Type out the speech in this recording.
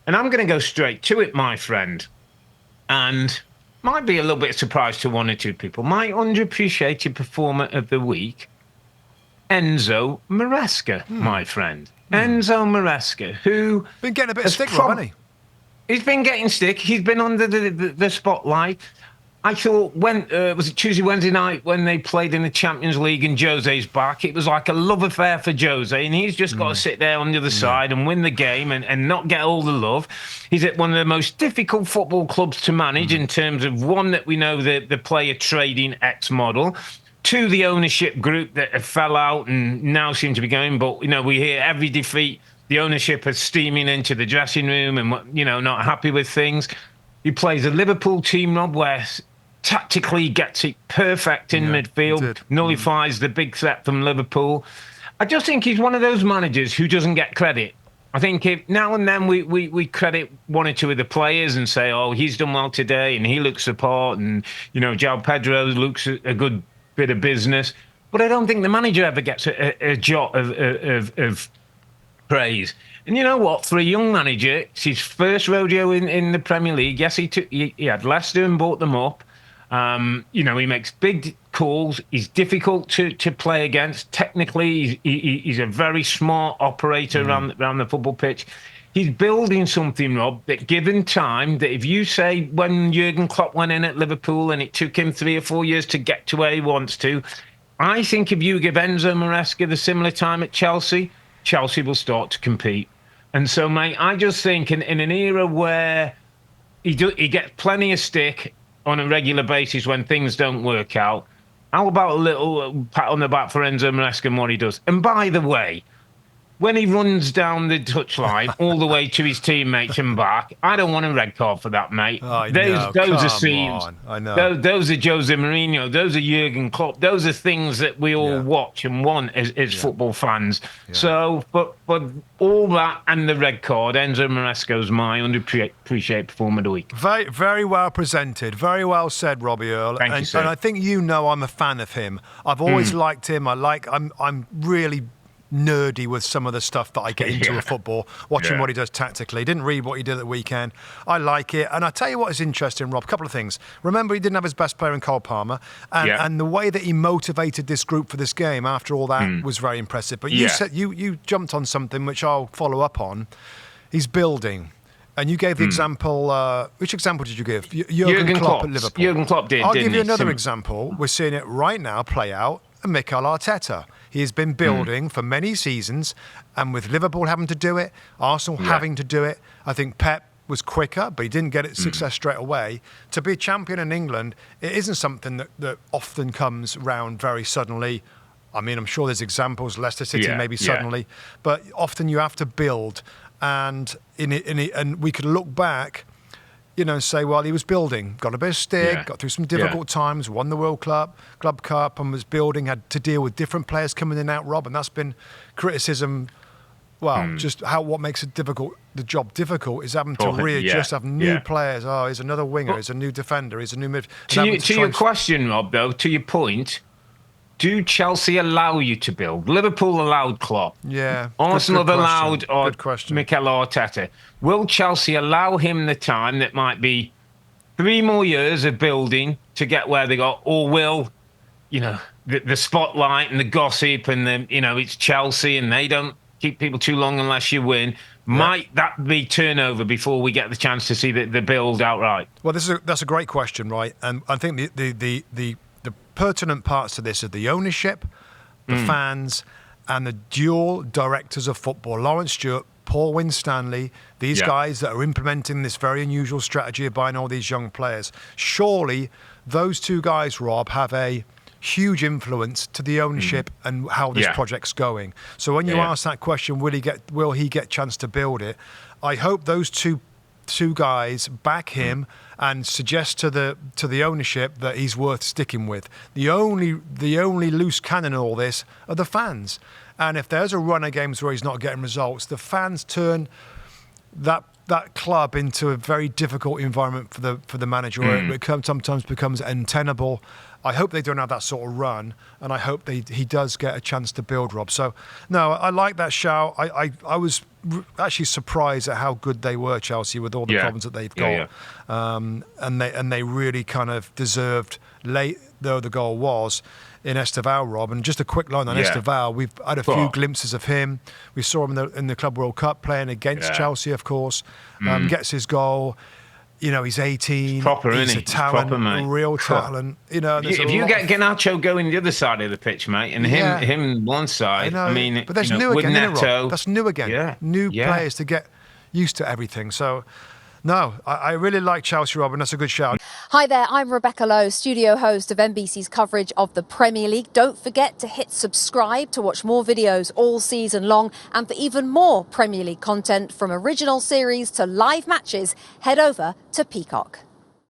And I'm going to go straight to it, my friend. And might be a little bit of surprise to one or two people. My underappreciated performer of the week, Enzo Maresca, my friend. Enzo Maresca, who... Been getting a bit of stick, Rob, hasn't he? He's been getting stick. He's been under the spotlight. I thought was it Tuesday, Wednesday night when they played in the Champions League and Jose's back? It was like a love affair for Jose, and he's just got to sit there on the other side and win the game and not get all the love. He's at one of the most difficult football clubs to manage in terms of, one, that we know the player trading X model, two, the ownership group that fell out and now seem to be going. But, we hear every defeat, the ownership is steaming into the dressing room and, not happy with things. He plays a Liverpool team, Rob, where tactically gets it perfect in midfield, nullifies the big threat from Liverpool. I just think he's one of those managers who doesn't get credit. I think now and then we credit one or two of the players and say, oh, he's done well today and he looks the part, and, João Pedro looks a good bit of business. But I don't think the manager ever gets a jot of praise. And you know what? For a young manager, it's his first rodeo in the Premier League. Yes, he had Leicester and brought them up. He makes big calls. He's difficult to play against. Technically, he's a very smart operator around the football pitch. He's building something, Rob, that given time, that if you say when Jurgen Klopp went in at Liverpool and it took him 3 or 4 years to get to where he wants to, I think if you give Enzo Maresca the similar time at Chelsea will start to compete. And so, mate, I just think in an era where he gets plenty of stick on a regular basis when things don't work out, how about a little pat on the back for Enzo Maresca and what he does? And by the way, when he runs down the touchline all the way to his teammates and back, I don't want a red card for that, mate. Those are scenes. I know. Those are Jose Mourinho. Those are Jurgen Klopp. Those are things that we all watch and want as football fans. Yeah. So, but all that and the red card, Enzo Maresca is my underappreciated performer of the week. Very, very well presented. Very well said, Robbie Earle. Thank you, sir. And I think I'm a fan of him. I've always liked him. I'm really nerdy with some of the stuff that I get into with football, watching what he does tactically. Didn't read what he did at the weekend. I like it. And I tell you what is interesting, Rob, a couple of things. Remember, he didn't have his best player in Cole Palmer, and the way that he motivated this group for this game after all that was very impressive. But you said you jumped on something which I'll follow up on. He's building. And you gave the example, which example did you give? Jurgen Klopp at Liverpool. Jurgen Klopp did, I'll give you another example. We're seeing it right now play out, and Mikel Arteta. He has been building for many seasons, and with Liverpool having to do it, Arsenal having to do it, I think Pep was quicker, but he didn't get it success straight away. To be a champion in England, it isn't something that often comes round very suddenly. I mean, I'm sure there's examples, Leicester City maybe suddenly, but often you have to build. And and we could look back, and say, well, he was building, got a bit of stick, got through some difficult times, won the World Club Cup, and was building, had to deal with different players coming in and out, Rob, and that's been criticism. Well, just what makes the job difficult is having to readjust, have new players. Oh, he's another winger, he's a new defender, he's a new midfielder. To your question, Rob, though, to your point, do Chelsea allow you to build? Liverpool allowed Klopp. Yeah. Arsenal have allowed Mikel Arteta. Will Chelsea allow him the time that might be 3 more years of building to get where they got? Or will, the spotlight and the gossip and it's Chelsea and they don't keep people too long unless you win. Might that be turnover before we get the chance to see the build outright? Well, that's a great question, right? And I think the pertinent parts to this are the ownership, the fans, and the dual directors of football, Lawrence Stewart, Paul Winstanley, these guys that are implementing this very unusual strategy of buying all these young players. Surely those two guys, Rob, have a huge influence to the ownership and how this project's going. So when you ask that question, will he get chance to build it? I hope those two guys back him and suggest to the ownership that he's worth sticking with. The only loose cannon in all this are the fans. And if there's a run of games where he's not getting results, the fans turn that that club into a very difficult environment for the manager, where it sometimes becomes untenable. I hope they don't have that sort of run, and I hope he does get a chance to build, Rob. So, no, I like that shout. I was actually surprised at how good they were, Chelsea, with all the problems that they've got. And they really kind of deserved, late though the goal was, in Esteval, Rob. And just a quick line on Esteval, we've had a few glimpses of him. We saw him in the Club World Cup playing against Chelsea, of course. Gets his goal. You know, he's 18. Proper, he's a talent, proper, real talent. You know, if you get Garnacho going the other side of the pitch, mate, and him one side, I mean, but that's new again, isn't it, Rob? That's new again. New players to get used to everything. So, no, I really like Chelsea, Rob, and that's a good shout. Hi there, I'm Rebecca Lowe, studio host of NBC's coverage of the Premier League. Don't forget to hit subscribe to watch more videos all season long. And for even more Premier League content, from original series to live matches, head over to Peacock.